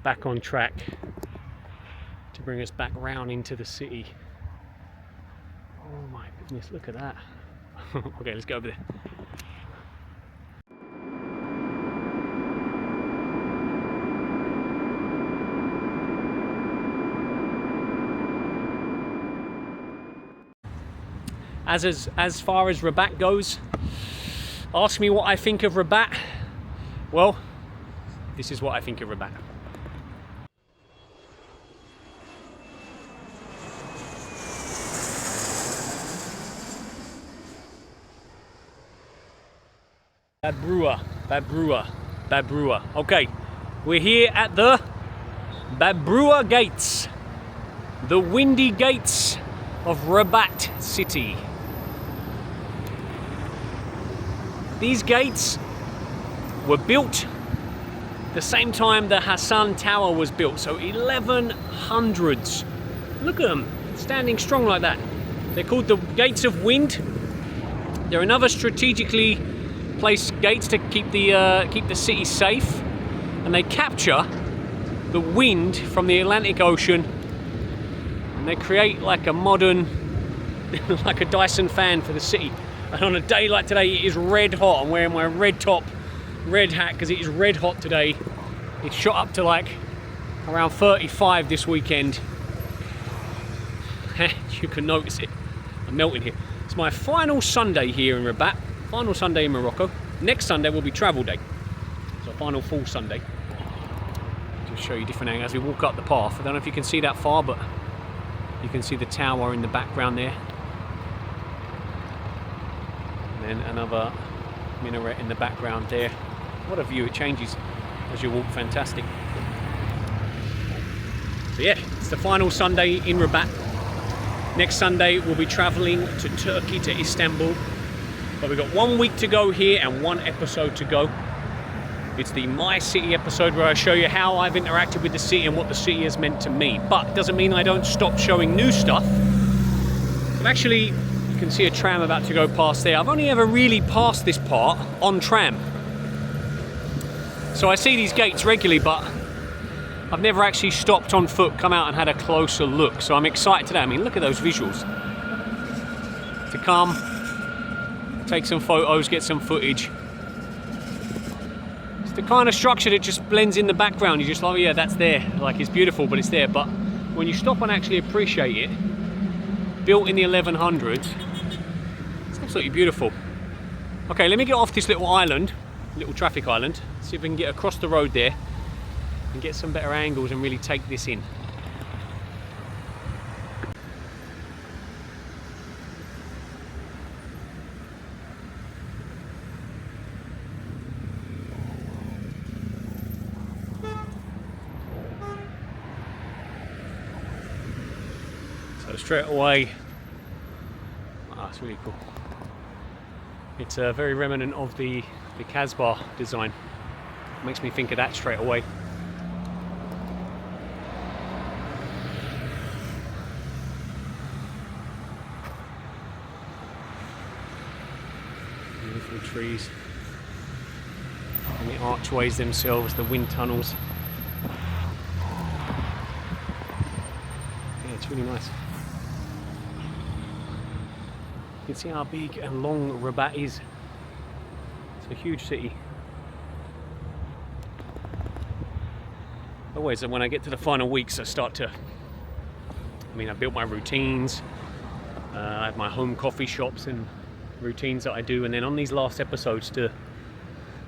get back on track to bring us back round into the city. Oh my goodness, look at that. Okay, let's go over there. As far as Rabat goes, ask me what I think of Rabat. Well, this is what I think of Rabat. Bab Rouah, Bab Rouah, Bab Rouah. Okay, we're here at the Bab Rouah gates, the windy gates of Rabat city. These gates were built the same time the Hassan Tower was built, so 1100s. Look at them, standing strong like that. They're called the Gates of Wind. They're another strategically placed gates to keep the city safe, and they capture the wind from the Atlantic Ocean, and they create like a modern, like a Dyson fan for the city. And on a day like today, it is red hot. I'm wearing my red top, red hat, because it is red hot today. It's shot up to like around 35 this weekend. You can notice it. I'm melting here. It's my final Sunday here in Rabat, final Sunday in Morocco. Next Sunday will be travel day. So final full Sunday. Just show you different angles as we walk up the path. I don't know if you can see that far, but you can see the tower in the background there. And then another minaret in the background there. What a view, it changes as you walk, fantastic. So yeah, it's the final Sunday in Rabat. Next Sunday we'll be travelling to Turkey, to Istanbul. But we've got 1 week to go here and 1 episode to go. It's the My City episode where I show you how I've interacted with the city and what the city has meant to me. But it doesn't mean I don't stop showing new stuff. I've actually, you can see a tram about to go past there. I've only ever really passed this part on tram. So I see these gates regularly, but I've never actually stopped on foot, come out and had a closer look. So I'm excited today. I mean, look at those visuals. To come, take some photos, get some footage. It's the kind of structure that just blends in the background. You're just like, oh yeah, that's there. Like, it's beautiful, but it's there. But when you stop and actually appreciate it, built in the 1100s, it's absolutely beautiful. Okay, let me get off this little island, little traffic island, see if we can get across the road there and get some better angles and really take this in. So straight away, that's really cool. It's very remnant of the Casbah design. Makes me think of that straight away. Beautiful trees. And the archways themselves, the wind tunnels. Yeah, it's really nice. You can see how big and long Rabat is. It's a huge city. Always, when I get to the final weeks, I start to, I built my routines. I have my home coffee shops and routines that I do, and then on these last episodes to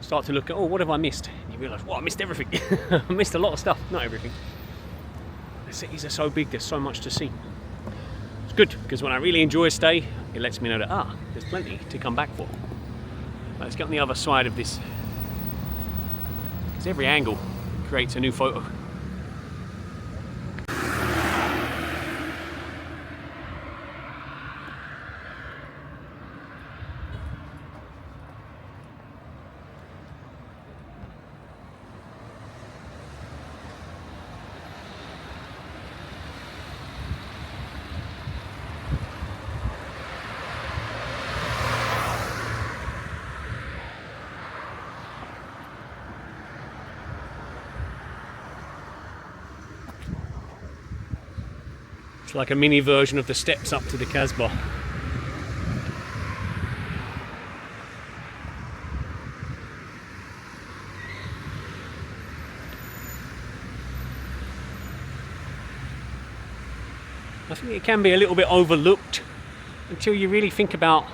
start to look at, oh, what have I missed? And you realise, well, I missed everything. I missed a lot of stuff, not everything. The cities are so big, there's so much to see. It's good, because when I really enjoy a stay, it lets me know that, there's plenty to come back for. Let's get on the other side of this, because every angle creates a new photo. It's like a mini version of the steps up to the Casbah. I think it can be a little bit overlooked until you really think about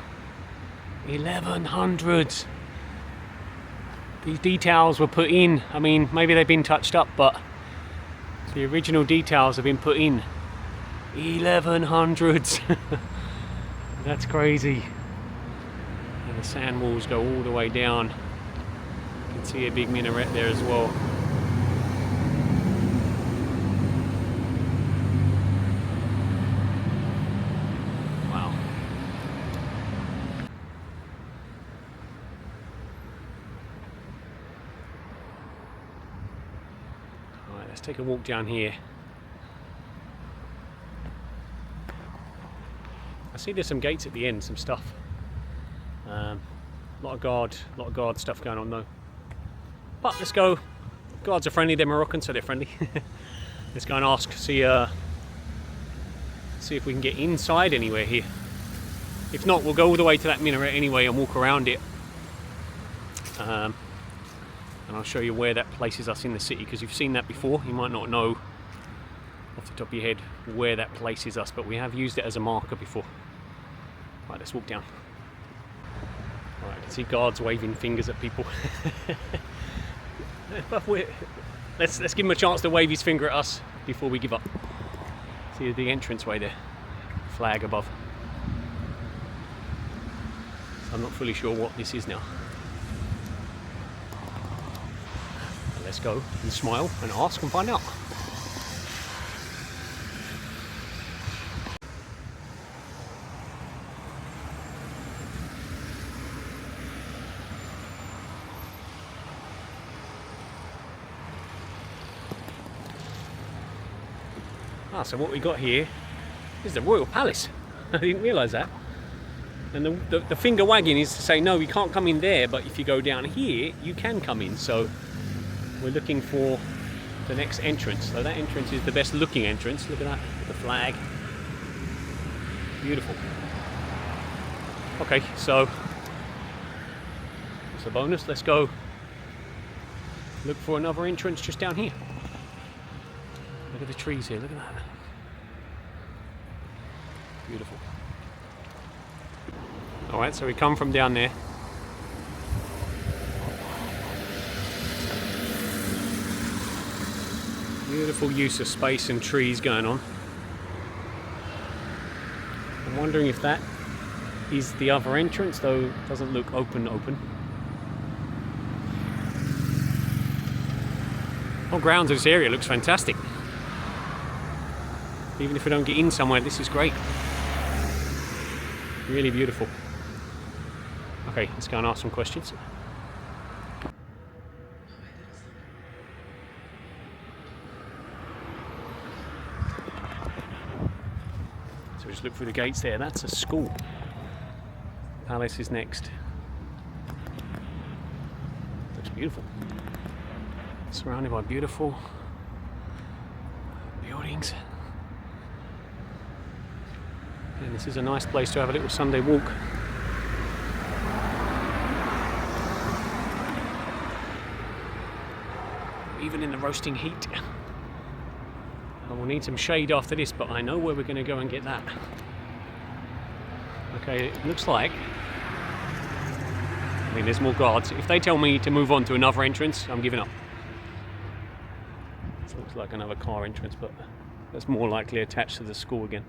1100s. These details were put in. I mean, maybe they've been touched up, but the original details have been put in 1100s. That's crazy. And the sand walls go all the way down. You can see a big minaret there as well. Wow. Alright, let's take a walk down here. I see there's some gates at the end, some stuff. A lot of guard stuff going on though. But let's go. Guards are friendly, they're Moroccan, so they're friendly. Let's go and ask, see if we can get inside anywhere here. If not, we'll go all the way to that minaret anyway and walk around it. And I'll show you where that places us in the city, because you've seen that before. You might not know off the top of your head where that places us, but we have used it as a marker before. Right, let's walk down. Right, I can see guards waving fingers at people. But let's give him a chance to wave his finger at us before we give up. See the entranceway there, flag above. So I'm not fully sure what this is now. But let's go and smile and ask and find out. So what we got here is the Royal Palace. I didn't realise that. And the finger wagging is to say, no, you can't come in there, but if you go down here, you can come in. So we're looking for the next entrance. So that entrance is the best looking entrance. Look at that, the flag. Beautiful. Okay, so it's a bonus. Let's go look for another entrance just down here. Look at the trees here, look at that. Beautiful. Alright, so we come from down there. Beautiful use of space and trees going on. I'm wondering if that is the other entrance, though it doesn't look open. Whole grounds of this area looks fantastic. Even if we don't get in somewhere, this is great. Really beautiful. Okay, let's go and ask some questions. So just look through the gates there. That's a school. Palace is next. Looks beautiful. Surrounded by beautiful buildings. And this is a nice place to have a little Sunday walk. Even in the roasting heat. I will need some shade after this, but I know where we're going to go and get that. Okay, it looks like, I mean, there's more guards. If they tell me to move on to another entrance, I'm giving up. This looks like another car entrance, but that's more likely attached to the school again.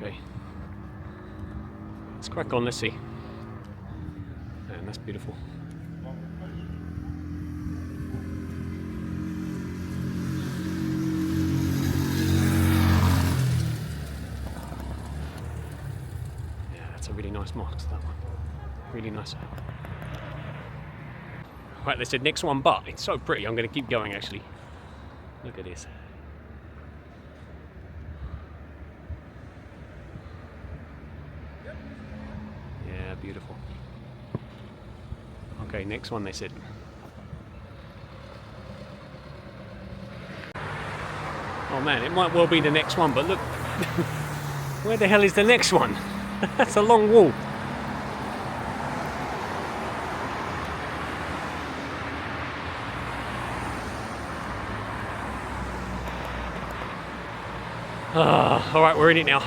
Okay, let's crack on, let's see. And that's beautiful. Yeah, that's a really nice mark, that one. Really nice. Right, they said next one, but it's so pretty, I'm going to keep going actually. Look at this. Beautiful. Okay, next one they said. Oh man, it might well be the next one, but look, where the hell is the next one? That's a long wall. All right, we're in it now.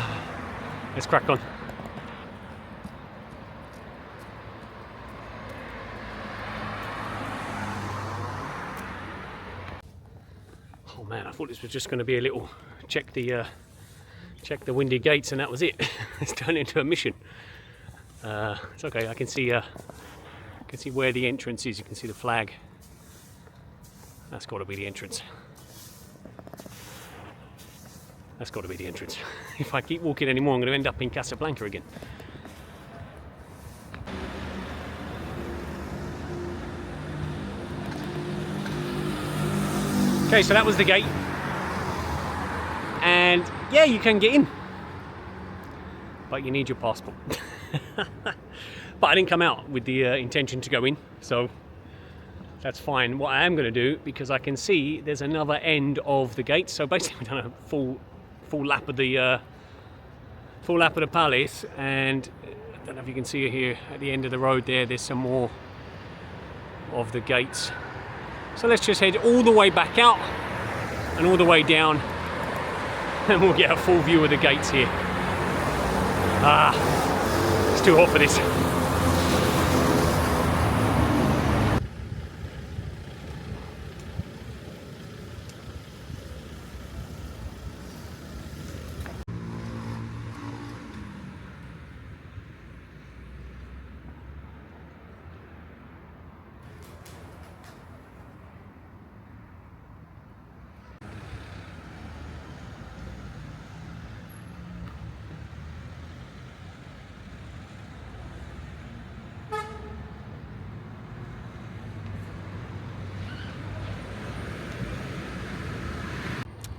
Let's crack on. Oh man, I thought this was just going to be a little check the windy gates, and that was it. It's turned into a mission. It's okay. I can see where the entrance is. You can see the flag. That's got to be the entrance. That's got to be the entrance. If I keep walking anymore, I'm going to end up in Casablanca again. Okay, so that was the gate. And yeah, you can get in. But you need your passport. But I didn't come out with the intention to go in, so that's fine. What I am going to do, because I can see there's another end of the gate, so basically we've done a full lap of the palace, and I don't know if you can see it here at the end of the road there. There's some more of the gates. So let's just head all the way back out and all the way down, and we'll get a full view of the gates here. It's too hot for this.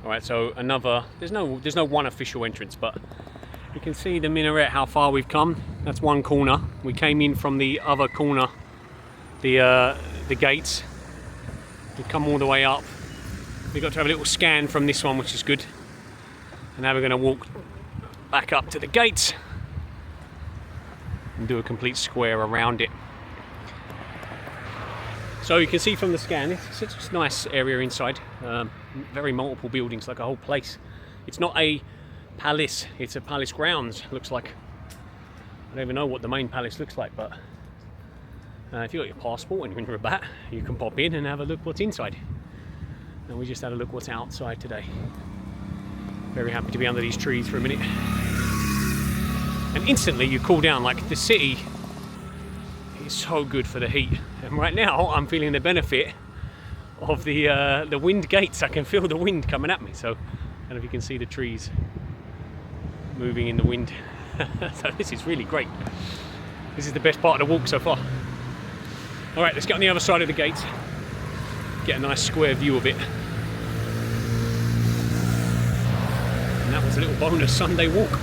Alright, so there's no one official entrance, but you can see the minaret, how far we've come. That's one corner. We came in from the other corner, the gates. We've come all the way up. We got to have a little scan from this one, which is good. And now we're going to walk back up to the gates and do a complete square around it. So you can see from the scan, it's such a nice area inside. Very multiple buildings, like a whole place. It's not a palace, it's a palace grounds, looks like. I don't even know what the main palace looks like, but if you've got your passport and you're in Rabat, you can pop in and have a look what's inside. And we just had a look what's outside today. Very happy to be under these trees for a minute. And instantly you cool down, like the city is so good for the heat. And right now I'm feeling the benefit of the wind gates. I can feel the wind coming at me. So I don't know if you can see the trees moving in the wind. So this is really great. This is the best part of the walk so far. All right, let's get on the other side of the gate. Get a nice square view of it. And that was a little bonus Sunday walk.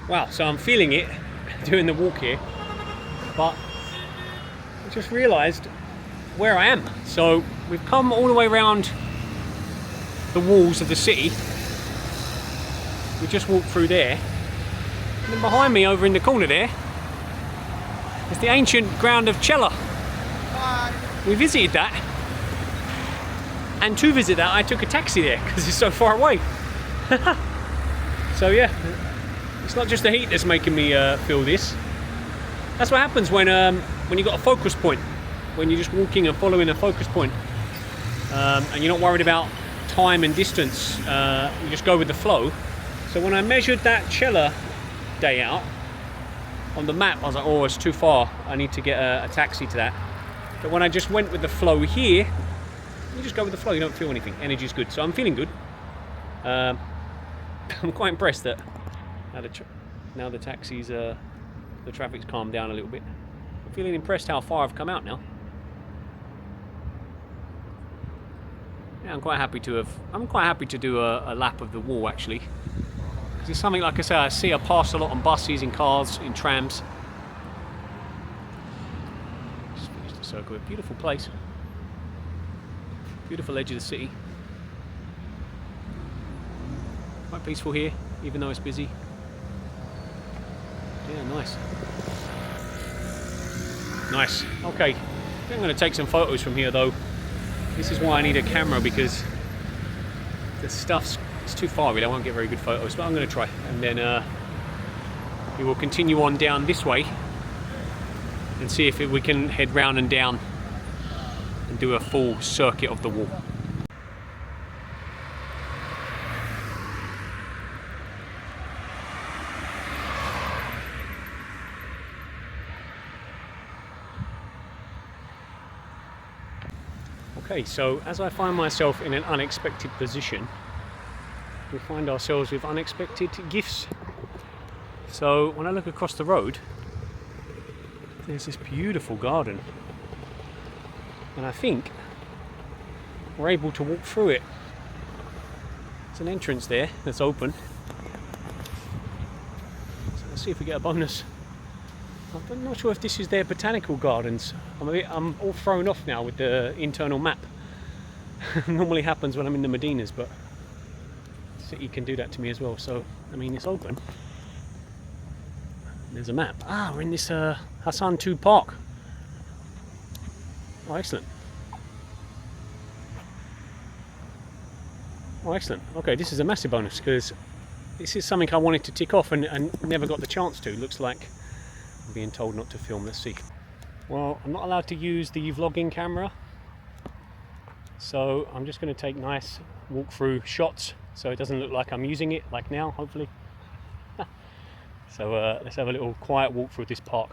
Wow, so I'm feeling it doing the walk here, but I just realised where I am. So we've come all the way around the walls of the city. We just walked through there. And then behind me, over in the corner there, is the ancient ground of Cella. We visited that. And to visit that, I took a taxi there because it's so far away. So yeah. It's not just the heat that's making me feel this. That's what happens when you've got a focus point. When you're just walking and following a focus point. And you're not worried about time and distance. You just go with the flow. So when I measured that Cella day out. On the map, I was like, oh, it's too far. I need to get a taxi to that. But when I just went with the flow here, you just go with the flow, you don't feel anything. Energy's good, so I'm feeling good. I'm quite impressed that now the taxis, the traffic's calmed down a little bit. I'm feeling impressed how far I've come out now. Yeah, I'm quite happy to do a lap of the wall actually. It's something, like I say, I see I pass a lot on buses, in cars, in trams. Just finished the circle. A beautiful place. Beautiful edge of the city. Quite peaceful here, even though it's busy. Yeah, nice. Nice. Okay, I think I'm going to take some photos from here though. This is why I need a camera, because the stuff's too far really. I won't get very good photos, but I'm going to try. And then we will continue on down this way and see if we can head round and down and do a full circuit of the wall. Okay, so as I find myself in an unexpected position, we find ourselves with unexpected gifts. So when I look across the road, there's this beautiful garden, and I think we're able to walk through it. There's an entrance there that's open, so let's see if we get a bonus. I'm not sure if this is their botanical gardens. I'm all thrown off now with the internal map. Normally happens when I'm in the Medinas, but city can do that to me as well. So I mean, it's open. There's a map. Ah, we're in this Hassan II Park. Oh, excellent. Oh, excellent. Okay, this is a massive bonus, because this is something I wanted to tick off and never got the chance to. Looks like I'm being told not to film. Let's see. Well, I'm not allowed to use the vlogging camera, so I'm just going to take nice walk-through shots so it doesn't look like I'm using it, like now, hopefully. So let's have a little quiet walk through this park.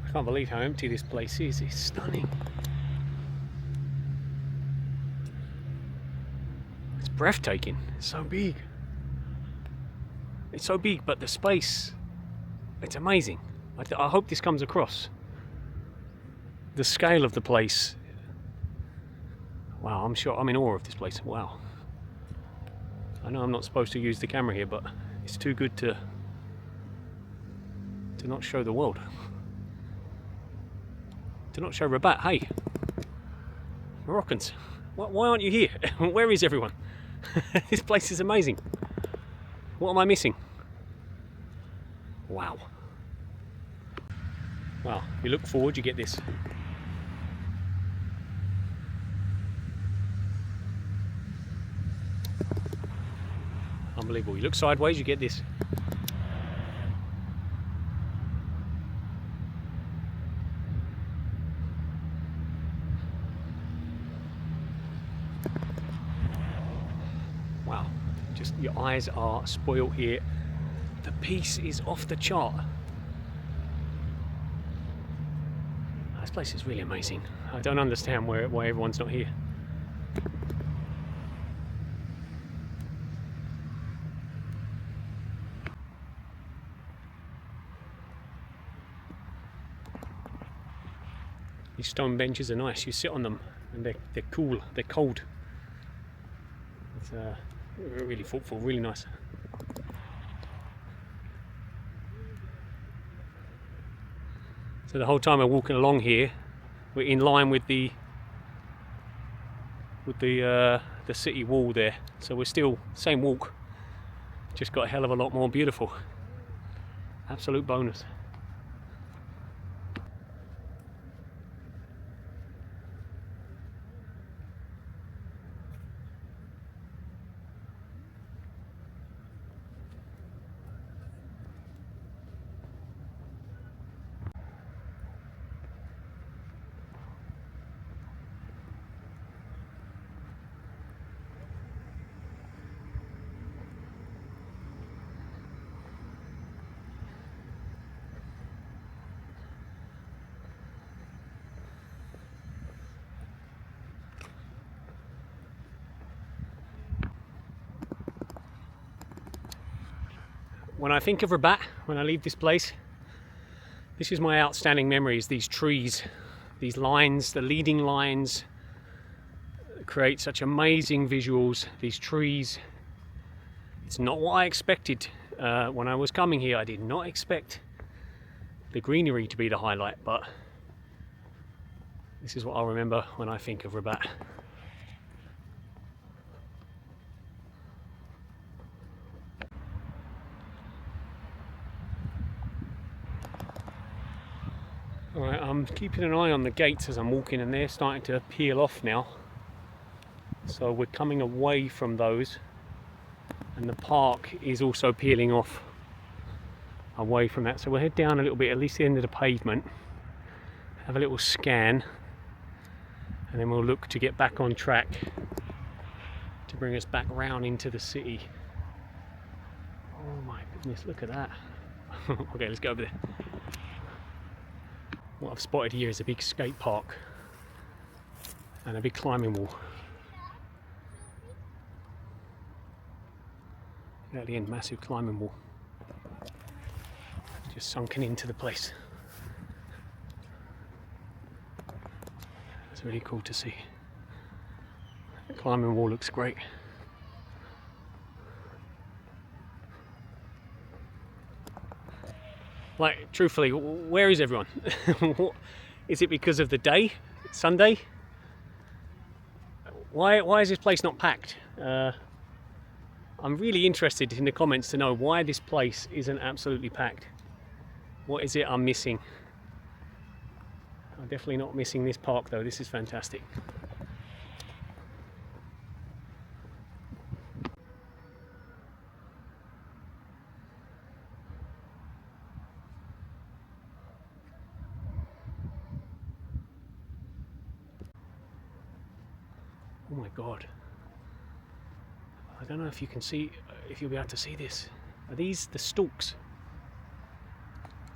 I can't believe how empty this place is. It's stunning. It's breathtaking. It's so big. It's so big, but the space, it's amazing. I hope this comes across. The scale of the place. Wow, I'm in awe of this place. Wow. I know I'm not supposed to use the camera here, but it's too good to not show the world. To not show Rabat. Hey, Moroccans, why aren't you here? Where is everyone? This place is amazing. What am I missing? Wow. Wow, you look forward, you get this. Unbelievable. You look sideways, you get this. Wow, just your eyes are spoiled here. The peace is off the chart. This place is really amazing. I don't understand why everyone's not here. These stone benches are nice. You sit on them and they're cool, they're cold. Really thoughtful, really nice. So the whole time we're walking along here, we're in line with the city wall there. So we're still same walk, just got a hell of a lot more beautiful. Absolute bonus. When I think of Rabat, when I leave this place, this is my outstanding memories. These trees, these lines, the leading lines create such amazing visuals. These trees, it's not what I expected when I was coming here. I did not expect the greenery to be the highlight, but this is what I'll remember when I think of Rabat. Alright, I'm keeping an eye on the gates as I'm walking, and they're starting to peel off now. So we're coming away from those, and the park is also peeling off away from that. So we'll head down a little bit, at least the end of the pavement, have a little scan, and then we'll look to get back on track to bring us back round into the city. Oh my goodness, look at that. Okay, let's go over there. What I've spotted here is a big skate park and a big climbing wall. At the end, massive climbing wall, just sunken into the place. It's really cool to see. The climbing wall looks great. Like, truthfully, where is everyone? Is it because of the day, Sunday? Why is this place not packed? I'm really interested in the comments to know why this place isn't absolutely packed. What is it I'm missing? I'm definitely not missing this park though. This is fantastic. Oh my God. I don't know if you can see, if you'll be able to see this. Are these the storks?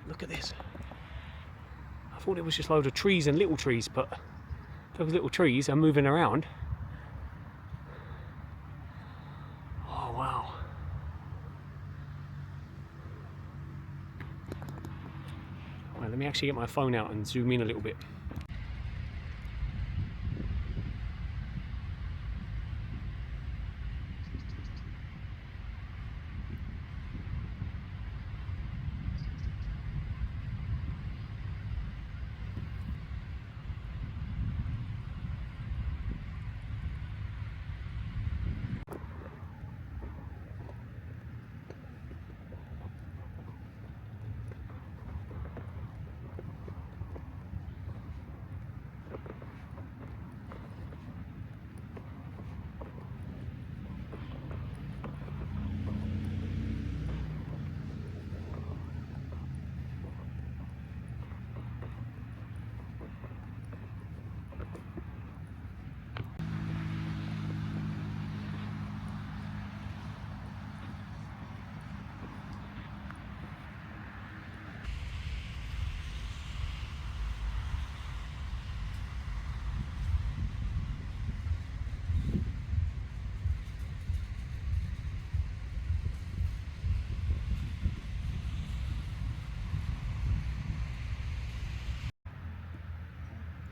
Look at this. I thought it was just a load of trees and little trees, but those little trees are moving around. Oh wow. Right, let me actually get my phone out and zoom in a little bit.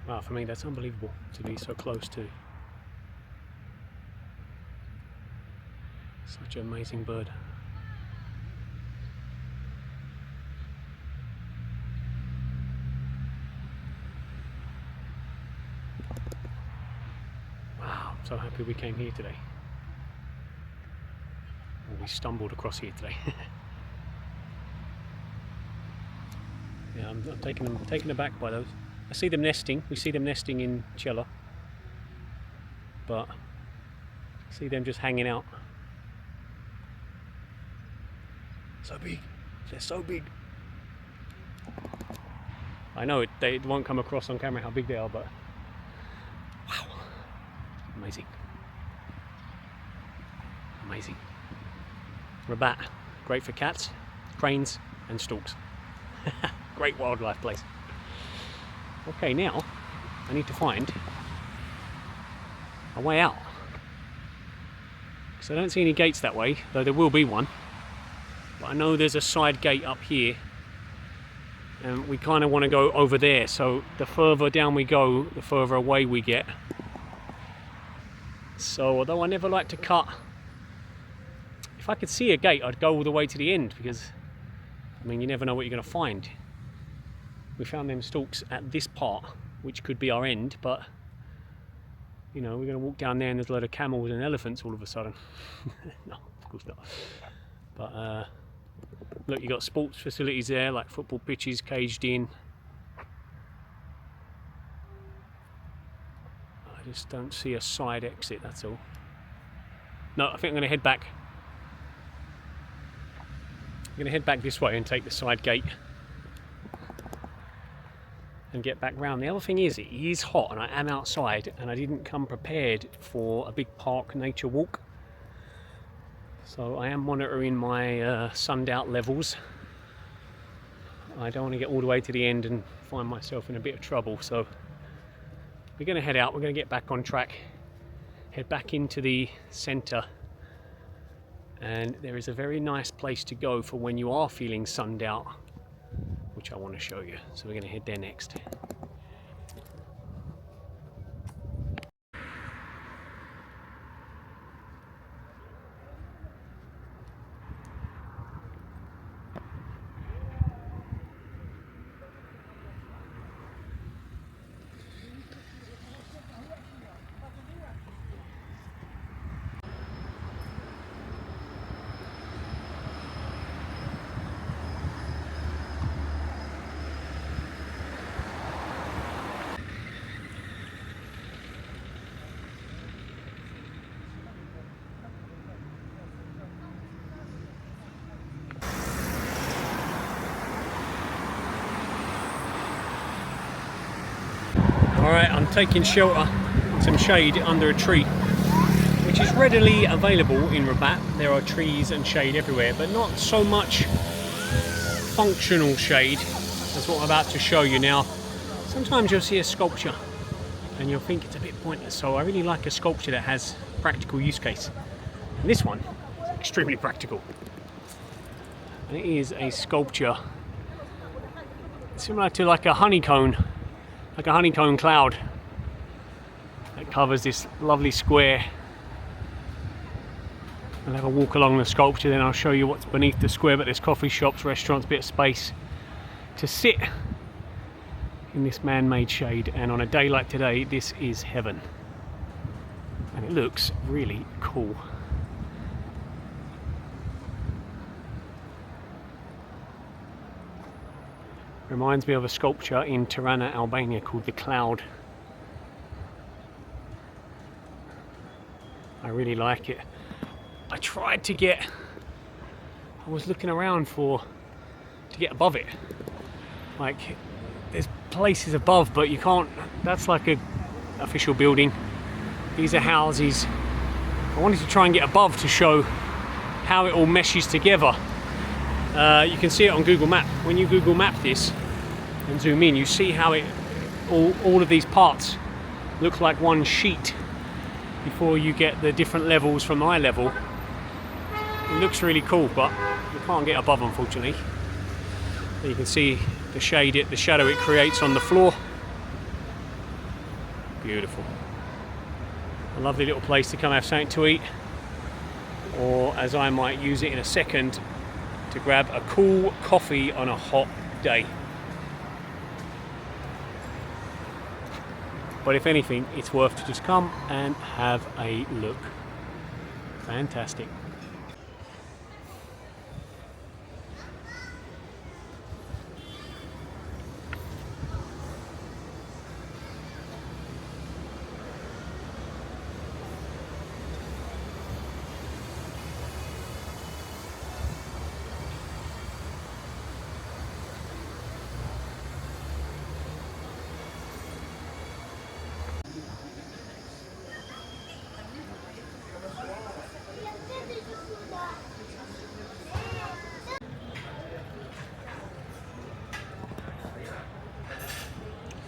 Wow, for me that's unbelievable to be so close to Such an amazing bird. Wow, I'm so happy we came here today. Or we stumbled across here today. Yeah, I'm taken aback by those. I see them nesting. We see them nesting in Cella, but I see them just hanging out. So big. They're so big. I know it won't come across on camera how big they are, but wow, amazing, amazing. Rabat, great for cats, cranes, and storks. Great wildlife place. Okay, now I need to find a way out. So I don't see any gates that way, though there will be one. But I know there's a side gate up here, and we kind of want to go over there. So the further down we go, the further away we get. So although I never like to cut, if I could see a gate, I'd go all the way to the end, because I mean, you never know what you're going to find. We found them stalks at this part, which could be our end, but you know, we're going to walk down there and there's a load of camels and elephants all of a sudden. No, of course not. But look, you got sports facilities there, like football pitches caged in. I just don't see a side exit, that's all. No, I think I'm going to head back. I'm going to head back this way and take the side gate and get back round. The other thing is, it is hot and I am outside and I didn't come prepared for a big park nature walk. So I am monitoring my sunned out levels. I don't want to get all the way to the end and find myself in a bit of trouble. So we're going to head out, we're going to get back on track, head back into the centre. And there is a very nice place to go for when you are feeling sunned out, which I want to show you. So we're going to head there next. Alright, I'm taking shelter in some shade under a tree, which is readily available in Rabat. There are trees and shade everywhere, but not so much functional shade as what I'm about to show you now. Sometimes you'll see a sculpture and you'll think it's a bit pointless, so I really like a sculpture that has practical use case. And this one is extremely practical. And it is a sculpture similar to like a honeycomb cloud that covers this lovely square. I'll have a walk along the sculpture, then I'll show you what's beneath the square, but there's coffee shops, restaurants, bit of space to sit in this man-made shade, and on a day like today this is heaven and it looks really cool. Reminds me of a sculpture in Tirana, Albania called The Cloud. I really like it. I tried to get, I was looking around to get above it. Like, there's places above, but you can't, that's like a official building. These are houses. I wanted to try and get above to show how it all meshes together. You can see it on Google Map. When you Google Map this and zoom in, you see how it all of these parts look like one sheet before you get the different levels from eye level. It looks really cool, but you can't get above, unfortunately. You can see the shadow it creates on the floor. Beautiful. A lovely little place to come have something to eat. or as I might use it in a second, to grab a cool coffee on a hot day. But if anything, it's worth to just come and have a look. Fantastic.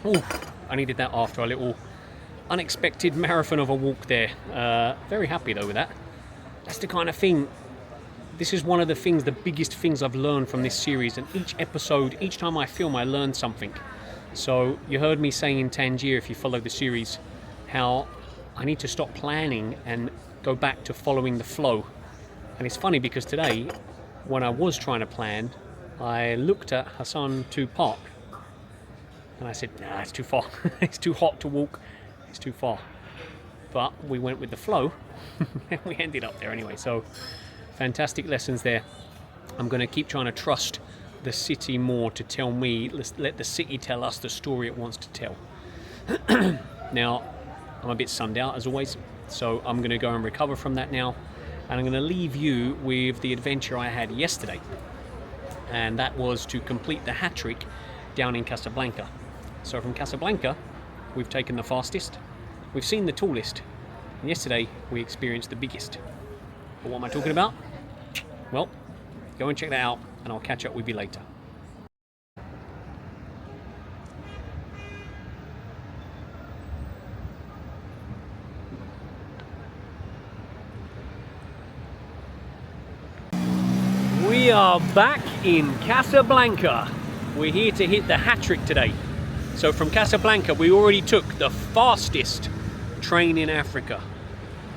Ooh, I needed that after a little unexpected marathon of a walk there. Very happy though with that. That's the kind of thing, this is one of the things, the biggest things I've learned from this series, and each episode, each time I film, I learn something. So you heard me saying in Tangier, if you follow the series, how I need to stop planning and go back to following the flow. And it's funny because today, when I was trying to plan, I looked at Hassan II Park. And I said, nah, it's too far. It's too hot to walk. It's too far. But we went with the flow. And we ended up there anyway. So, fantastic lessons there. I'm going to keep trying to trust the city more to tell me. Let the city tell us the story it wants to tell. Now, I'm a bit sunned out as always. So, I'm going to go and recover from that now. And I'm going to leave you with the adventure I had yesterday. And that was to complete the hat trick down in Casablanca. So from Casablanca, we've taken the fastest, we've seen the tallest, and yesterday we experienced the biggest. But what am I talking about? Well, go and check that out, and I'll catch up with you later. We are back in Casablanca. We're here to hit the hat trick today. So from Casablanca, we already took the fastest train in Africa.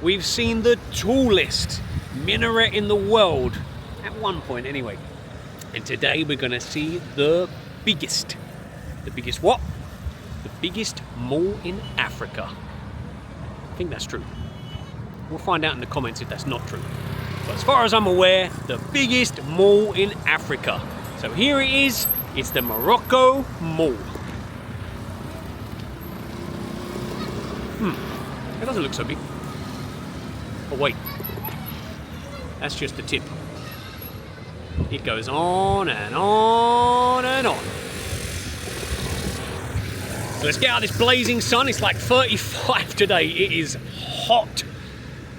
We've seen the tallest minaret in the world, at one point anyway. And today we're gonna see the biggest. The biggest what? The biggest mall in Africa. I think that's true. We'll find out in the comments if that's not true. But as far as I'm aware, the biggest mall in Africa. So here it is, it's the Morocco Mall. It doesn't look so big. But wait, that's just the tip. It goes on and on and on. So let's get out of this blazing sun. It's like 35 today. It is hot.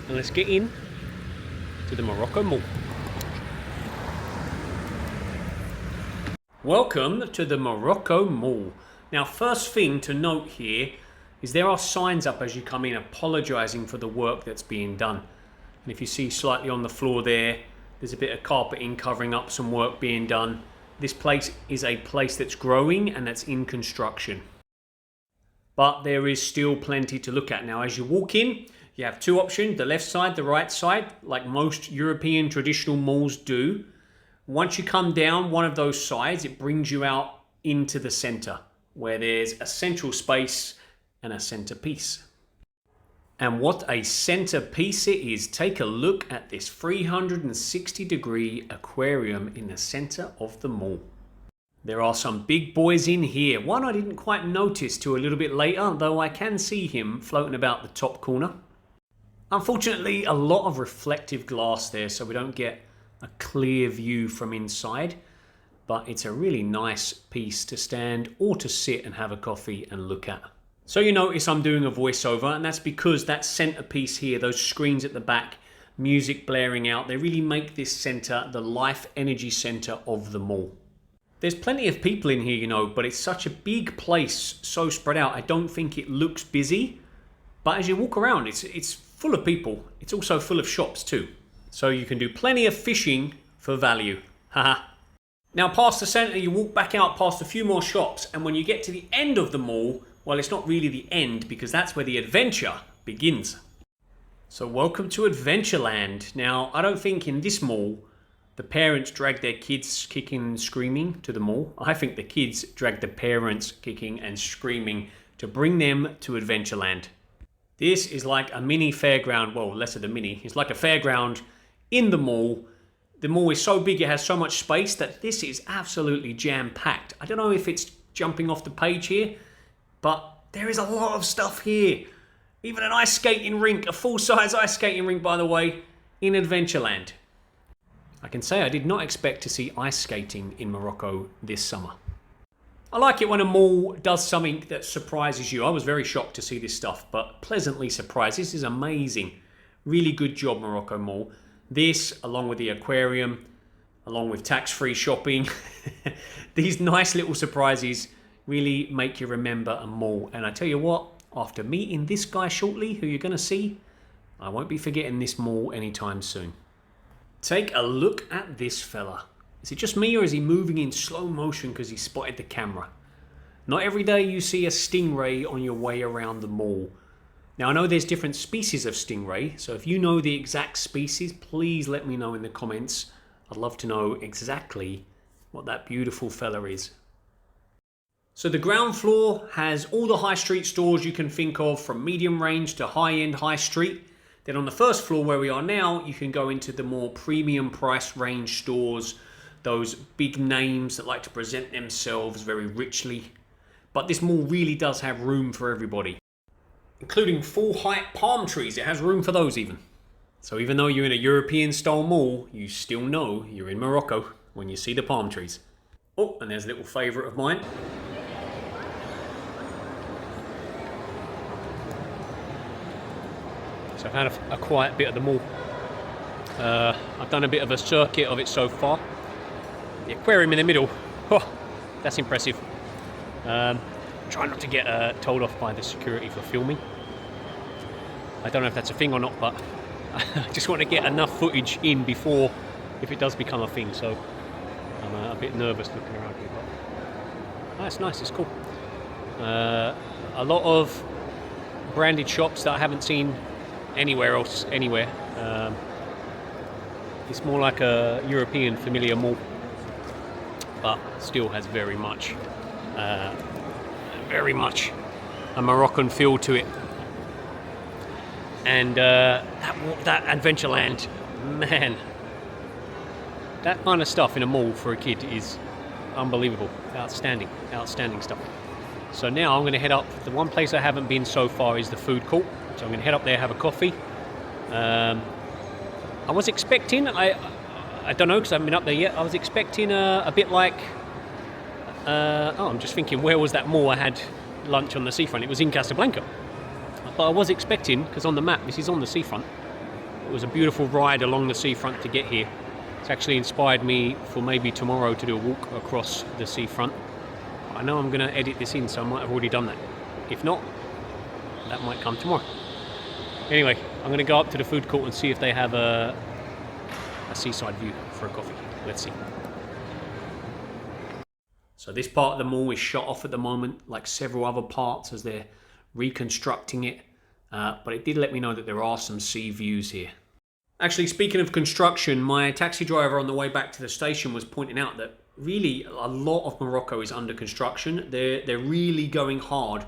And let's get in to the Morocco Mall. Welcome to the Morocco Mall. Now, first thing to note here is there are signs up as you come in apologising for the work that's being done. And if you see slightly on the floor there, there's a bit of carpeting covering up some work being done. This place is a place that's growing and that's in construction. But there is still plenty to look at. Now, as you walk in, you have two options, the left side, the right side, like most European traditional malls do. Once you come down one of those sides, it brings you out into the centre, where there's a central space and a centerpiece. And what a centerpiece it is. Take a look at this 360-degree aquarium in the center of the mall. There are some big boys in here. One I didn't quite notice till a little bit later, though I can see him floating about the top corner. Unfortunately, a lot of reflective glass there, so we don't get a clear view from inside. But it's a really nice piece to stand or to sit and have a coffee and look at. So you notice I'm doing a voiceover, and that's because that centerpiece here, those screens at the back, music blaring out, they really make this center the life energy center of the mall. There's plenty of people in here, you know, but it's such a big place, so spread out, I don't think it looks busy. But as you walk around, it's full of people. It's also full of shops too. So you can do plenty of fishing for value. Haha. Now past the center, you walk back out past a few more shops, and when you get to the end of the mall, well, it's not really the end because that's where the adventure begins. So welcome to Adventureland. Now, I don't think in this mall the parents drag their kids kicking and screaming to the mall. I think the kids drag the parents kicking and screaming to bring them to Adventureland. This is like a mini fairground, well, less of the mini. It's like a fairground in the mall. The mall is so big, it has so much space that this is absolutely jam-packed. I don't know if it's jumping off the page here, but there is a lot of stuff here. Even an ice skating rink, a full-size ice skating rink, by the way, in Adventureland. I can say I did not expect to see ice skating in Morocco this summer. I like it when a mall does something that surprises you. I was very shocked to see this stuff, but pleasantly surprised. This is amazing. Really good job, Morocco Mall. This, along with the aquarium, along with tax-free shopping, these nice little surprises really make you remember a mall. And I tell you what, after meeting this guy shortly, who you're going to see, I won't be forgetting this mall anytime soon. Take a look at this fella. Is it just me, or is he moving in slow motion because he spotted the camera? Not every day you see a stingray on your way around the mall. Now, I know there's different species of stingray, so if you know the exact species, please let me know in the comments. I'd love to know exactly what that beautiful fella is. So the ground floor has all the high street stores you can think of, from medium range to high-end high street. Then on the first floor where we are now, you can go into the more premium price range stores, those big names that like to present themselves very richly. But this mall really does have room for everybody, including full height palm trees. It has room for those even. So even though you're in a European style mall, you still know you're in Morocco when you see the palm trees. Oh, and there's a little favourite of mine. So I've had a quiet bit of the mall. I've done a bit of a circuit of it so far. The aquarium in the middle, oh, that's impressive. Try not to get told off by the security for filming. I don't know if that's a thing or not, but I just want to get enough footage in before, if it does become a thing. So I'm a bit nervous looking around here. But it's nice, it's cool. A lot of branded shops that I haven't seen anywhere else, anywhere. It's more like a European familiar mall, but still has very much a Moroccan feel to it. And that Adventureland, man, that kind of stuff in a mall for a kid is unbelievable, outstanding stuff. So now I'm going to head up. The one place I haven't been so far is the food court. So I'm going to head up there, have a coffee. I was expecting, I don't know because I haven't been up there yet, I was expecting a bit like, I'm just thinking, where was that mall I had lunch on the seafront? It was in Casablanca. But I was expecting, because on the map, this is on the seafront. It was a beautiful ride along the seafront to get here. It's actually inspired me for maybe tomorrow to do a walk across the seafront. I know I'm going to edit this in, so I might have already done that. If not, that might come tomorrow. Anyway, I'm going to go up to the food court and see if they have a seaside view for a coffee. Let's see. So this part of the mall is shut off at the moment, like several other parts, as they're reconstructing it. But it did let me know that there are some sea views here. Actually, speaking of construction, my taxi driver on the way back to the station was pointing out that really a lot of Morocco is under construction. They're really going hard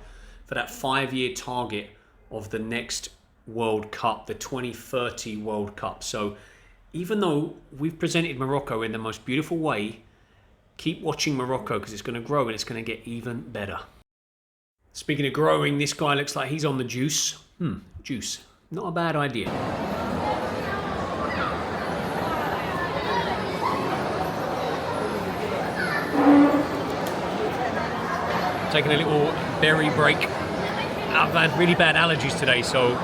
for that 5-year target of the next World Cup, the 2030 World Cup. So even though we've presented Morocco in the most beautiful way, keep watching Morocco because it's going to grow and it's going to get even better. Speaking of growing, this guy looks like he's on the juice. Juice. Not a bad idea. Taking a little berry break. I've had really bad allergies today, so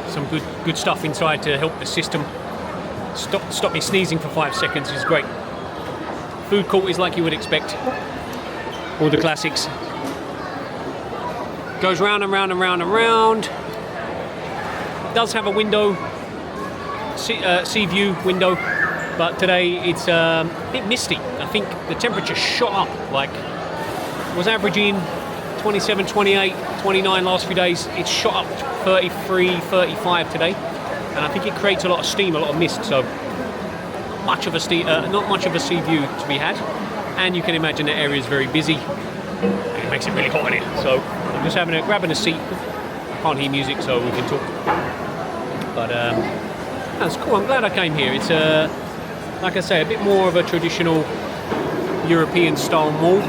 some good stuff inside to help the system stop me sneezing for 5 seconds is great. Food court is like you would expect. All the classics. Goes round and round and round and round. It does have a window, sea view window, but today it's a bit misty. I think the temperature shot up, like was averaging 27, 28, 29 last few days. It's shot up to 33, 35 today. and I think it creates a lot of steam, a lot of mist, so not much of a sea view to be had. And you can imagine the area is very busy, and it makes it really hot in here. So I'm just grabbing a seat. I can't hear music, so we can talk. But that's cool. I'm glad I came here. It's like I say, a bit more of a traditional European style mall.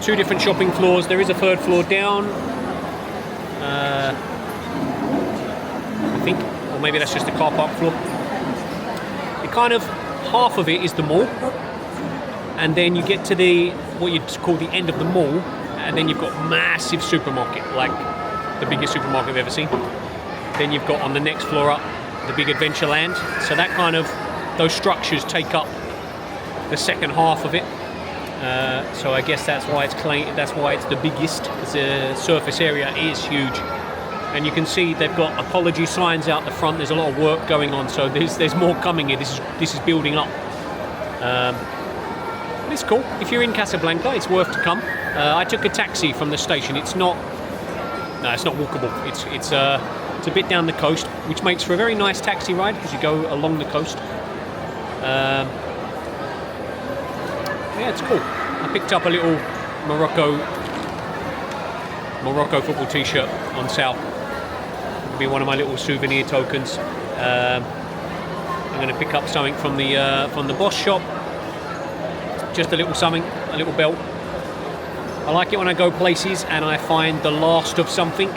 2 different shopping floors. There is a 3rd floor down. I think, or maybe that's just the car park floor. It kind of, half of it is the mall, and then you get to what you'd call the end of the mall, and then you've got massive supermarket, like the biggest supermarket I've ever seen. Then you've got on the next floor up the big Adventureland. So that kind of, those structures take up the second half of it. So I guess that's why it's the biggest, because the surface area is huge. And you can see they've got apology signs out the front. There's a lot of work going on, so there's more coming here. This is building up. But it's cool. If you're in Casablanca, it's worth to come. I took a taxi from the station. It's not walkable. It's a bit down the coast, which makes for a very nice taxi ride because you go along the coast. Yeah, it's cool. I picked up a little Morocco football t-shirt on sale. It'll be one of my little souvenir tokens. I'm going to pick up something from the Boss shop. Just a little something, a little belt. I like it when I go places and I find the last of something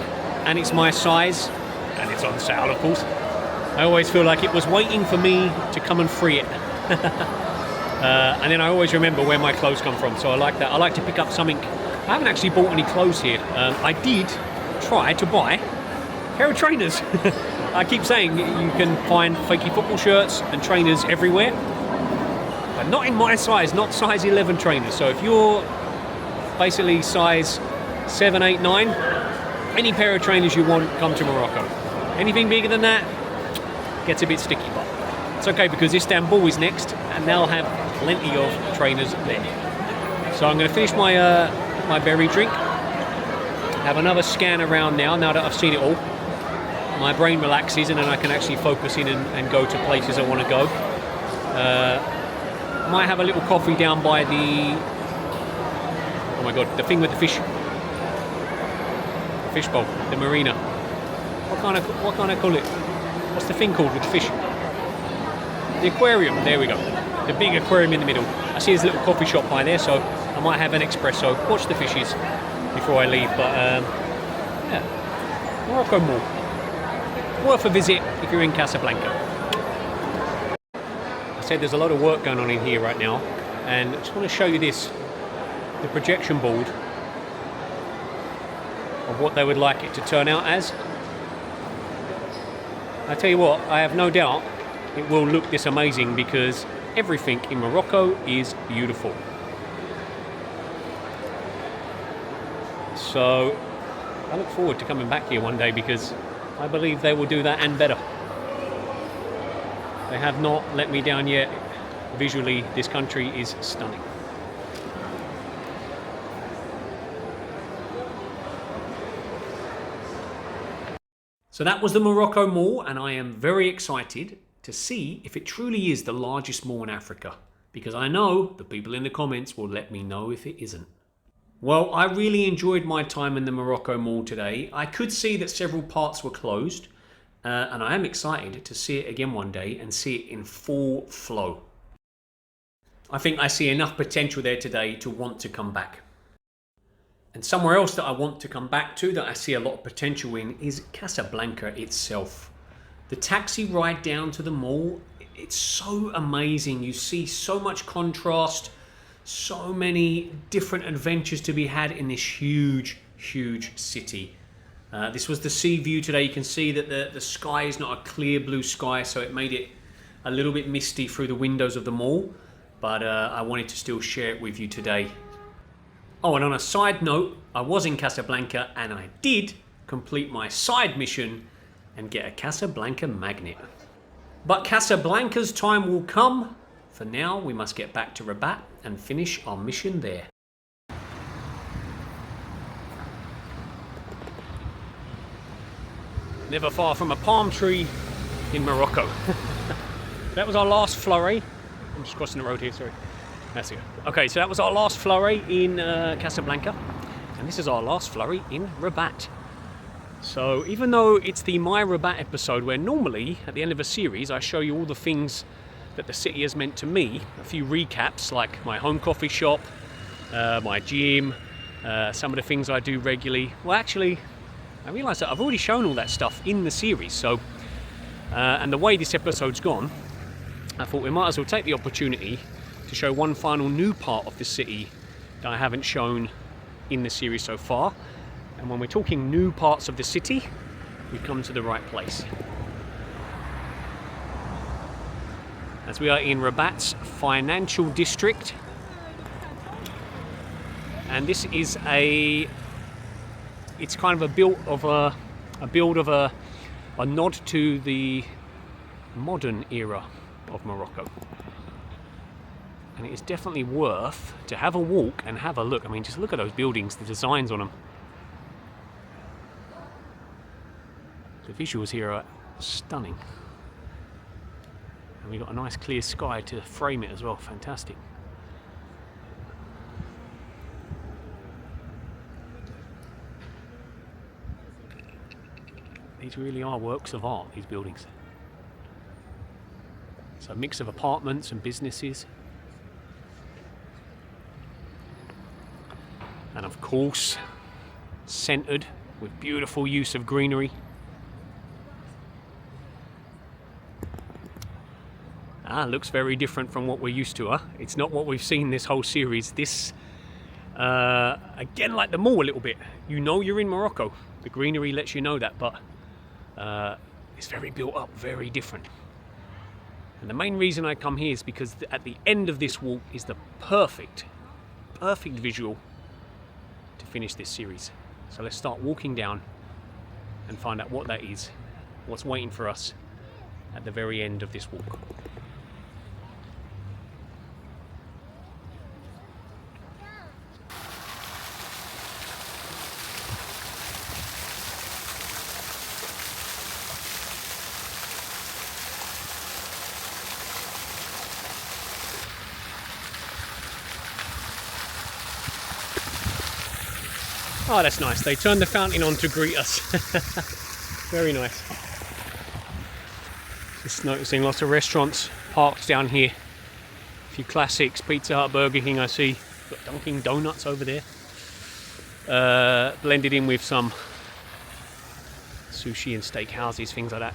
and it's my size and it's on sale, of course. I always feel like it was waiting for me to come and free it. And then I always remember where my clothes come from, so I like that. I like to pick up something. I haven't actually bought any clothes here. I did try to buy a pair of trainers. I keep saying you can find fakey football shirts and trainers everywhere, but not in my size, not size 11 trainers. So if you're basically size 7, 8, 9, any pair of trainers you want, come to Morocco. Anything bigger than that gets a bit sticky, but it's okay because Istanbul is next and they'll have plenty of trainers there. So I'm going to finish my berry drink, have another scan around now that I've seen it all. My brain relaxes and then I can actually focus in and go to places I want to go. Might have a little coffee down by the, oh my god, the thing with the fish bowl, the marina. What kind of call it? What's the thing called with the fish? The aquarium, there we go. The big aquarium in the middle. I see there's a little coffee shop by there, so I might have an espresso, watch the fishes before I leave. But yeah, Morocco Mall. Worth a visit if you're in Casablanca. I said there's a lot of work going on in here right now, and I just want to show you this, the projection board of what they would like it to turn out as. I tell you what, I have no doubt it will look this amazing because everything in Morocco is beautiful. So I look forward to coming back here one day because I believe they will do that and better. They have not let me down yet. Visually, this country is stunning. So that was the Morocco Mall, and I am very excited to see if it truly is the largest mall in Africa, because I know the people in the comments will let me know if it isn't. Well, I really enjoyed my time in the Morocco Mall today. I could see that several parts were closed, and I am excited to see it again one day and see it in full flow. I think I see enough potential there today to want to come back. And somewhere else that I want to come back to, that I see a lot of potential in, is Casablanca itself. The taxi ride down to the mall, it's so amazing. You see so much contrast, so many different adventures to be had in this huge, huge city. This was the sea view today. You can see that the sky is not a clear blue sky, so it made it a little bit misty through the windows of the mall. But I wanted to still share it with you today. Oh, and on a side note, I was in Casablanca and I did complete my side mission and get a Casablanca magnet. But Casablanca's time will come. For now, we must get back to Rabat and finish our mission there. Never far from a palm tree in Morocco. That was our last flurry. I'm just crossing the road here, sorry. That's it. Okay, so that was our last flurry in Casablanca. And this is our last flurry in Rabat. So even though it's the My Rabat episode where normally at the end of a series I show you all the things that the city has meant to me, a few recaps like my home coffee shop, my gym, some of the things I do regularly. Well, actually, I realised that I've already shown all that stuff in the series. So, and the way this episode's gone, I thought we might as well take the opportunity to show one final new part of the city that I haven't shown in the series so far. And when we're talking new parts of the city, we come to the right place. As we are in Rabat's financial district. And this is it's kind of a nod to the modern era of Morocco. And it is definitely worth to have a walk and have a look. I mean, just look at those buildings, the designs on them. The visuals here are stunning. And we've got a nice clear sky to frame it as well, fantastic. These really are works of art, these buildings. So a mix of apartments and businesses. And of course, centered with beautiful use of greenery. Looks very different from what we're used to, huh? It's not what we've seen this whole series. This, again, like the mall a little bit. You know you're in Morocco. The greenery lets you know that, but it's very built up, very different. And the main reason I come here is because at the end of this walk is the perfect visual to finish this series. So let's start walking down and find out what that is, what's waiting for us at the very end of this walk. Oh, that's nice. They turned the fountain on to greet us. Very nice. Just noticing lots of restaurants parked down here. A few classics, Pizza Hut, Burger King I see. Got Dunkin' Donuts over there. Blended in with some sushi and steak houses, things like that.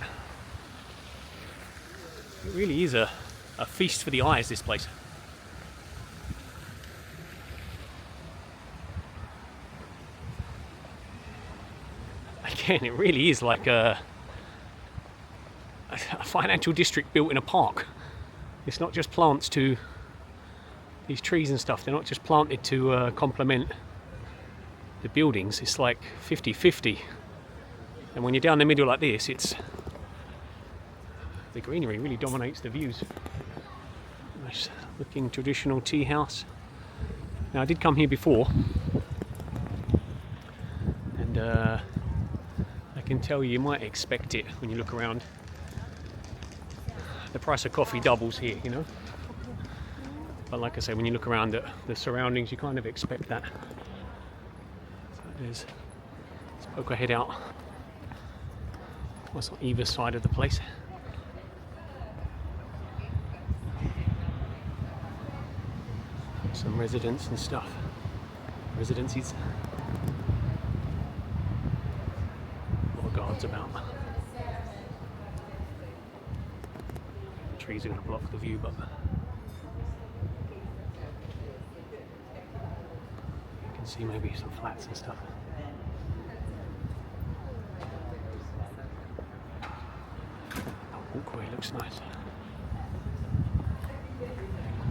It really is a feast for the eyes, this place. Again, it really is like a financial district built in a park. It's not just plants to these trees and stuff. They're not just planted to complement the buildings. It's like 50-50. And when you're down the middle like this, the greenery really dominates the views. Nice looking traditional tea house. Now I did come here before, and I can tell you might expect it when you look around. The price of coffee doubles here, you know. But like I say, when you look around at the surroundings, you kind of expect that. So let's poke our head out. What's on either side of the place? Some residents and stuff. Residencies. A lot of guards about. The trees are going to block the view, but you can see maybe some flats and stuff. The walkway looks nice.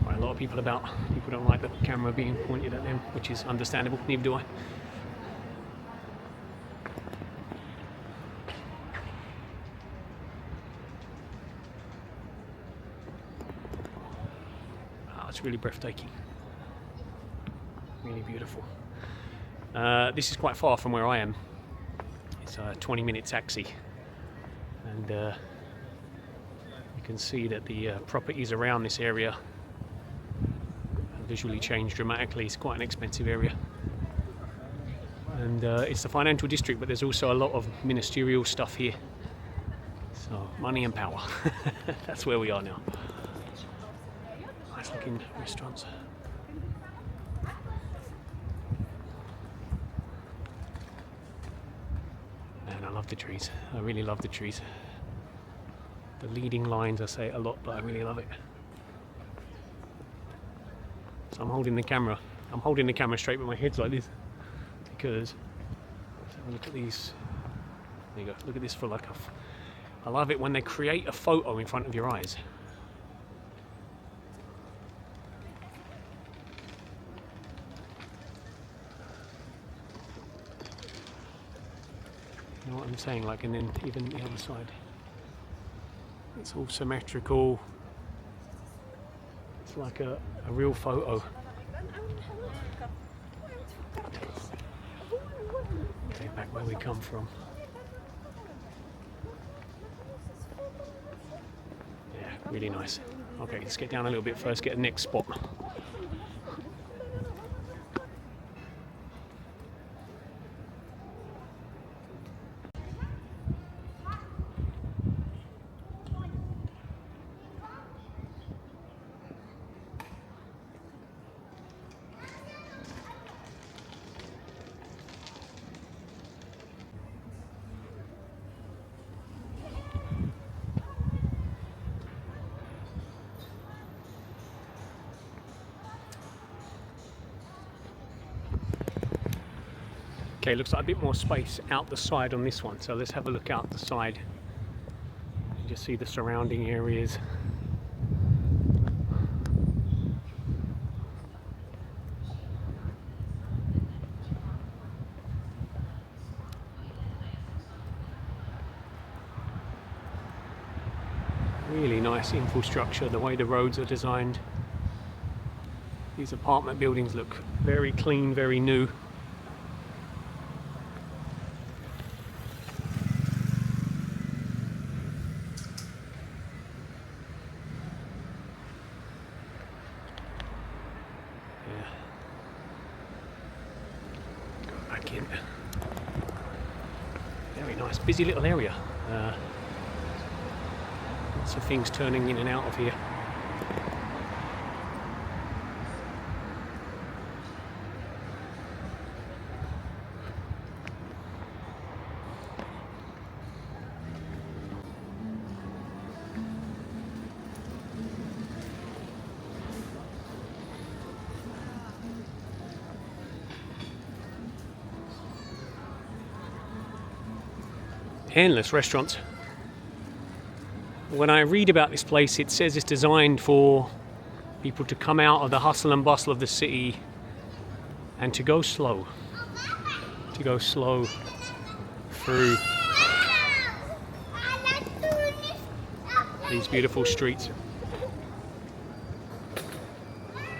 Quite a lot of people about. People don't like the camera being pointed at them, which is understandable, neither do I. Oh, it's really breathtaking. Really beautiful. This is quite far from where I am. It's a 20-minute taxi And you can see that the properties around this area have visually changed dramatically. It's quite an expensive area. And it's the financial district, but there's also a lot of ministerial stuff here. So, money and power. That's where we are now. Nice looking restaurants. Man, I love the trees. I really love the trees. The leading lines, I say it a lot, but I really love it. So I'm holding the camera. I'm holding the camera straight with my head's like this. Because, let's have a look at these. There you go. Look at this for like I love it when they create a photo in front of your eyes. You know what I'm saying? Like, and then even the other side. It's all symmetrical. It's like a real photo. Okay, back where we come from. Yeah, really nice. Okay, let's get down a little bit first, get the next spot. Okay, looks like a bit more space out the side on this one, so let's have a look out the side and just see the surrounding areas. Really nice infrastructure, the way the roads are designed. These apartment buildings look very clean, very new. Very nice, busy little area. Lots of things turning in and out of here. Endless restaurants. When I read about this place, it says it's designed for people to come out of the hustle and bustle of the city and to go slow. To go slow through these beautiful streets.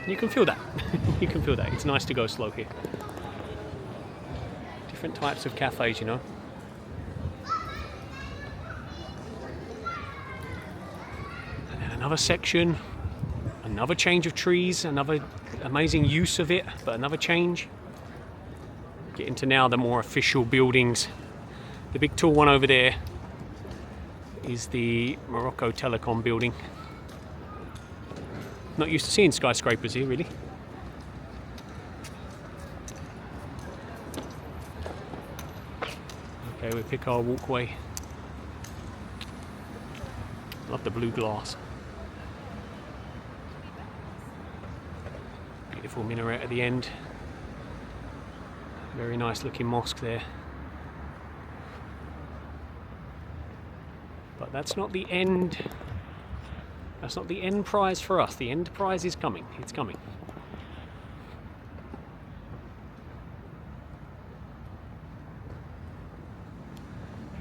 You can feel that. You can feel that. It's nice to go slow here. Different types of cafes, you know. Another section, another change of trees, another amazing use of it, but another change. Get into now the more official buildings. The big tall one over there is the Morocco Telecom building. Not used to seeing skyscrapers here, really. Okay, we pick our walkway. Love the blue glass. Beautiful minaret at the end. Very nice looking mosque there. But that's not the end. That's not the end prize for us. The end prize is coming. It's coming.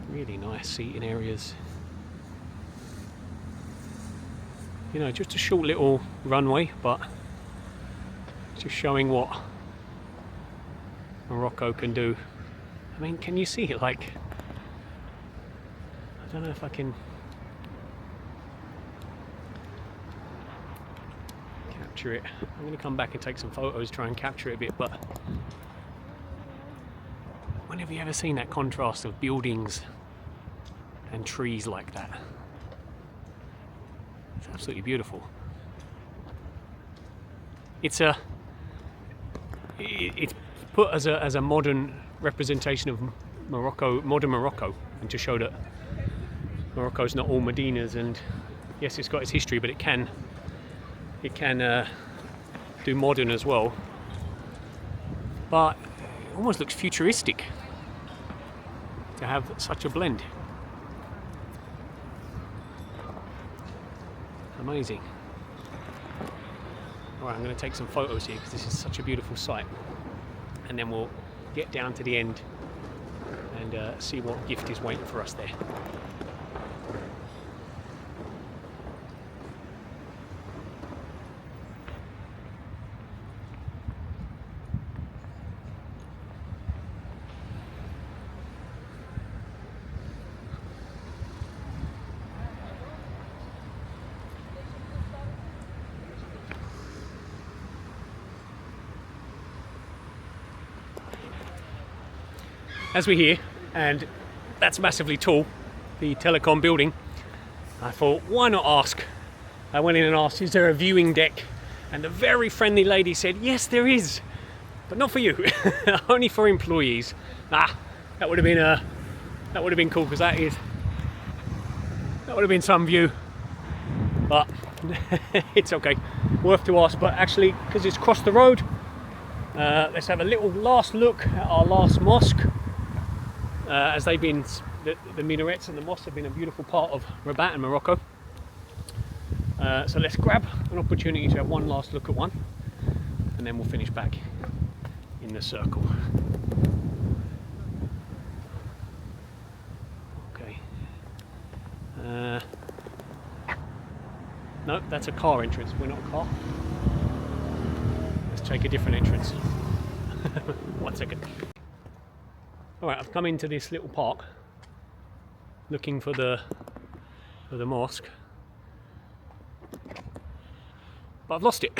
Really nice seating areas. You know, just a short little runway, but just showing what Morocco can do. I mean, can you see it? Like, don't know if I can capture it. I'm going to come back and take some photos, try and capture it a bit, but when have you ever seen that contrast of buildings and trees like that? It's absolutely beautiful. It's put as a modern representation of Morocco, modern Morocco, and to show that Morocco's not all Medinas, and yes, it's got its history, but it can do modern as well. But it almost looks futuristic to have such a blend. Amazing. Alright, I'm going to take some photos here because this is such a beautiful site, and then we'll get down to the end and see what gift is waiting for us there. As we're here, and that's massively tall, the telecom building, I thought, why not ask? I went in and asked, is there a viewing deck? And the very friendly lady said, yes, there is, but not for you, only for employees. That would have been cool, because that would have been some view, but it's okay, worth to ask. But actually, because it's across the road, let's have a little last look at our last mosque. As they've been, the minarets and the mosques have been a beautiful part of Rabat and Morocco. So let's grab an opportunity to have one last look at one, and then we'll finish back in the circle. Okay. No, that's a car entrance. We're not a car. Let's take a different entrance. 1 second. Alright, I've come into this little park looking for the mosque, but I've lost it.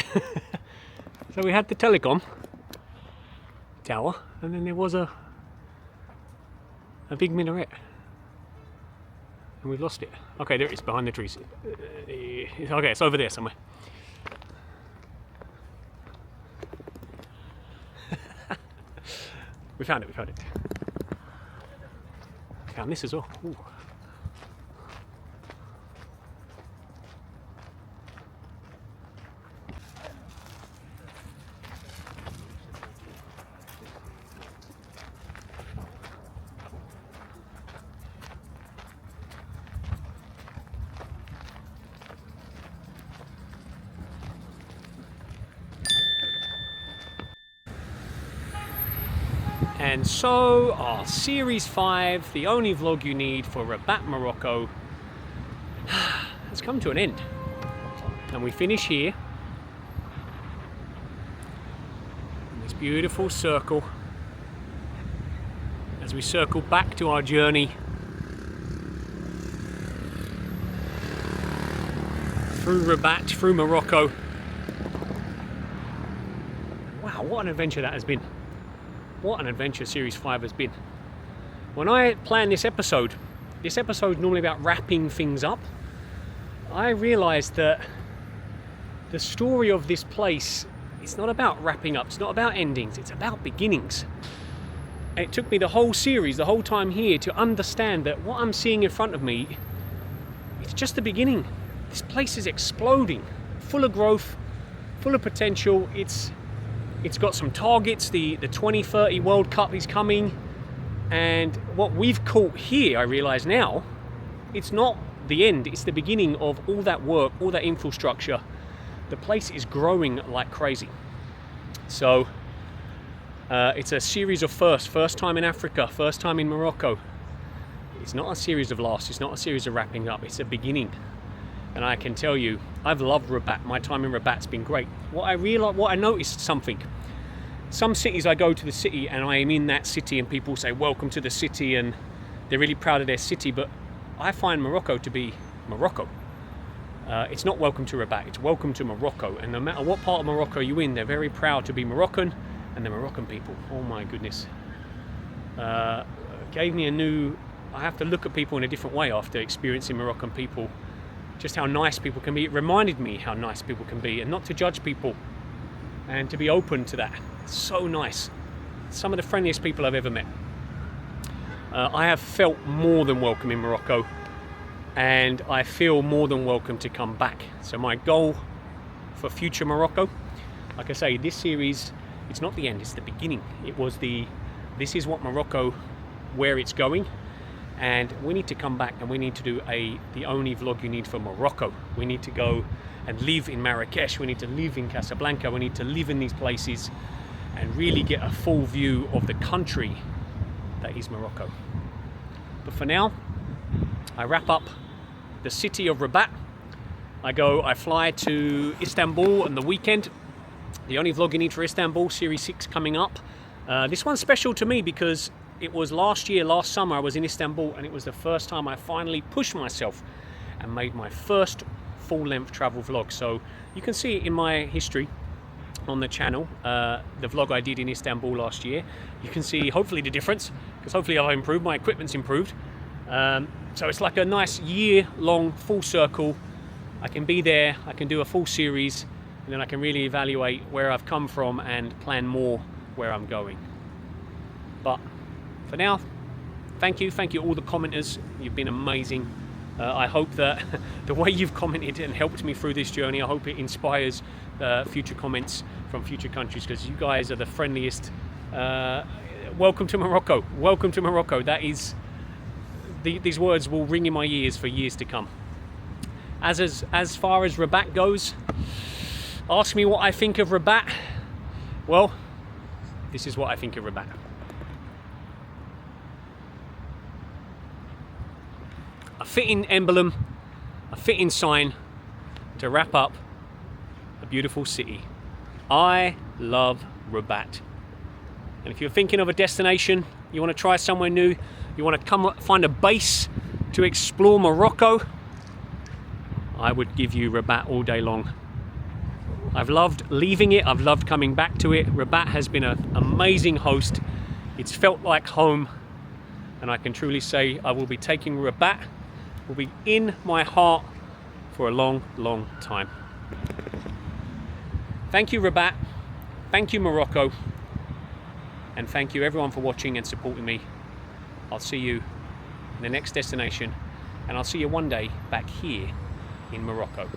So we had the telecom tower, and then there was a big minaret, and we've lost it. Okay, there it is, behind the trees. Okay, it's over there somewhere. We found it. Found this as well. Ooh. And so our Series 5, the only vlog you need for Rabat, Morocco, has come to an end. And we finish here in this beautiful circle as we circle back to our journey through Rabat, through Morocco. Wow, what an adventure that has been. What an adventure Series 5 has been. When I planned this episode normally about wrapping things up, I realised that the story of this place, it's not about wrapping up, it's not about endings, it's about beginnings. And it took me the whole series, the whole time here, to understand that what I'm seeing in front of me, it's just the beginning. This place is exploding, full of growth, full of potential. It's got some targets. The 2030 World Cup is coming, and what we've caught here, I realise now, it's not the end, it's the beginning of all that work, all that infrastructure. The place is growing like crazy. So it's a series of firsts. First time in Africa, first time in Morocco. It's not a series of lasts, it's not a series of wrapping up, it's a beginning. And I can tell you, I've loved Rabat. My time in Rabat's been great. What I noticed something. Some cities, I go to the city and I am in that city and people say, welcome to the city, and they're really proud of their city. But I find Morocco to be Morocco. It's not welcome to Rabat, it's welcome to Morocco. And no matter what part of Morocco you're in, they're very proud to be Moroccan, and the Moroccan people, oh my goodness. Gave me a new, I have to look at people in a different way after experiencing Moroccan people, just how nice people can be. It reminded me how nice people can be, and not to judge people, and to be open to that. It's so nice. Some of the friendliest people I've ever met. I have felt more than welcome in Morocco, and I feel more than welcome to come back. So my goal for future Morocco, like I say, this series, it's not the end, it's the beginning. It was this is what Morocco, where it's going, and we need to come back and we need to do the only vlog you need for Morocco. We need to go and live in Marrakesh, we need to live in Casablanca, we need to live in these places and really get a full view of the country that is Morocco. But for now, I wrap up the city of Rabat. I fly to Istanbul on the weekend. The only vlog you need for Istanbul, Series 6 coming up. This one's special to me because it was last summer I was in Istanbul, and it was the first time I finally pushed myself and made my first full-length travel vlog. So you can see it in my history on the channel, the vlog I did in Istanbul last year. You can see hopefully the difference, because hopefully I've improved, my equipment's improved. So it's like a nice year-long full circle. I can be there, I can do a full series, and then I can really evaluate where I've come from and plan more where I'm going. But for now, thank you all the commenters. You've been amazing. I hope that the way you've commented and helped me through this journey, I hope it inspires future comments from future countries, because you guys are the friendliest. Welcome to Morocco. Welcome to Morocco. That is, these words will ring in my ears for years to come. As far as Rabat goes, ask me what I think of Rabat. Well, this is what I think of Rabat. A fitting emblem, a fitting sign to wrap up a beautiful city. I love Rabat. And if you're thinking of a destination, you want to try somewhere new, you want to come find a base to explore Morocco, I would give you Rabat all day long. I've loved leaving it, I've loved coming back to it. Rabat has been an amazing host. It's felt like home, and I can truly say I will be taking Rabat, will be in my heart for a long, long time. Thank you, Rabat. Thank you, Morocco. And thank you everyone for watching and supporting me. I'll see you in the next destination, and I'll see you one day back here in Morocco.